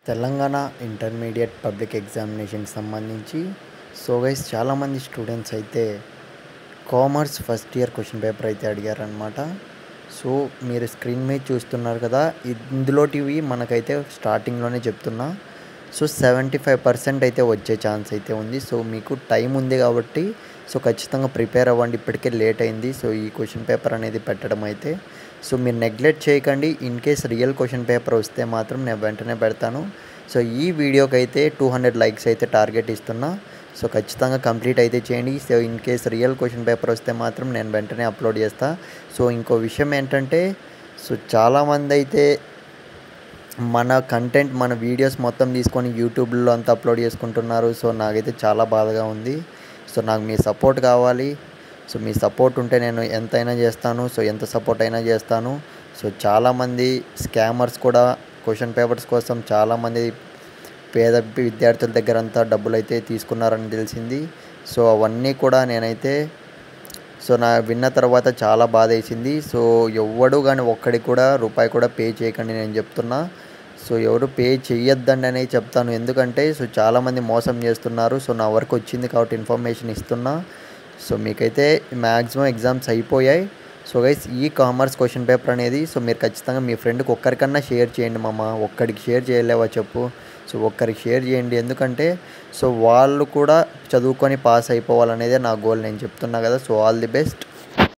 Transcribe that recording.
Telangana intermediate public ఎగ్జామినేషన్కి సంబంధించి guys చాలామంది students అయితే commerce first year question paper అయితే అడిగారనమాట. సో మీరు స్క్రీన్ మీద చూస్తున్నారు కదా, ఇందులోటివి మనకైతే స్టార్టింగ్లోనే చెప్తున్నా. సో 75% అయితే వచ్చే ఛాన్స్ అయితే ఉంది. సో మీకు టైం ఉంది కాబట్టి ఖచ్చితంగా ప్రిపేర్ అవ్వండి. ఇప్పటికే లేట్ అయింది ఈ క్వశ్చన్ పేపర్ అనేది పెట్టడం అయితే. మీరు నెగ్లెక్ట్ చేయకండి. In case real question paper వస్తే మాత్రం నేను వెంటనే పెడతాను. ఈ వీడియోకి అయితే 200 లైక్స్ అయితే టార్గెట్ ఇస్తున్నా. ఖచ్చితంగా కంప్లీట్ అయితే చేయండి. In case real question paper వస్తే మాత్రం నేను వెంటనే అప్లోడ్ చేస్తా. ఇంకో విషయం ఏంటంటే చాలామంది అయితే మన కంటెంట్ మన వీడియోస్ మొత్తం తీసుకొని యూట్యూబ్లో అంతా అప్లోడ్ చేసుకుంటున్నారు. నాకైతే చాలా బాధగా ఉంది. నాకు మీ సపోర్ట్ కావాలి. మీ సపోర్ట్ ఉంటే నేను ఎంతైనా చేస్తాను. ఎంత సపోర్ట్ అయినా చేస్తాను. చాలామంది స్కామర్స్ కూడా క్వశ్చన్ పేపర్స్ కోసం చాలామంది పేద విద్యార్థుల దగ్గర అంతా డబ్బులు అయితే తీసుకున్నారని తెలిసింది. అవన్నీ కూడా నేనైతే నా విన్న తర్వాత చాలా బాధ వేసింది. ఎవ్వడు కానీ ఒక్కడికి కూడా రూపాయి కూడా పే చేయకండి నేను చెప్తున్నా. ఎవరు పే చేయొద్దండి అనేది చెప్తాను. ఎందుకంటే చాలామంది మోసం చేస్తున్నారు. నా వరకు వచ్చింది కాబట్టి ఇన్ఫర్మేషన్ ఇస్తున్నా. మీకైతే మ్యాక్సిమం ఎగ్జామ్స్ అయిపోయాయి. Guys e commerce question paper అనేది మీరు ఖచ్చితంగా మీ ఫ్రెండ్కి ఒక్కరికన్నా షేర్ చేయండి. ఒక్కడికి షేర్ చేయలేవా చెప్పు. ఒక్కరికి షేర్ చేయండి. ఎందుకంటే వాళ్ళు కూడా చదువుకొని పాస్ అయిపోవాలనేదే నా గోల్. నేను చెప్తున్నా కదా. All the best.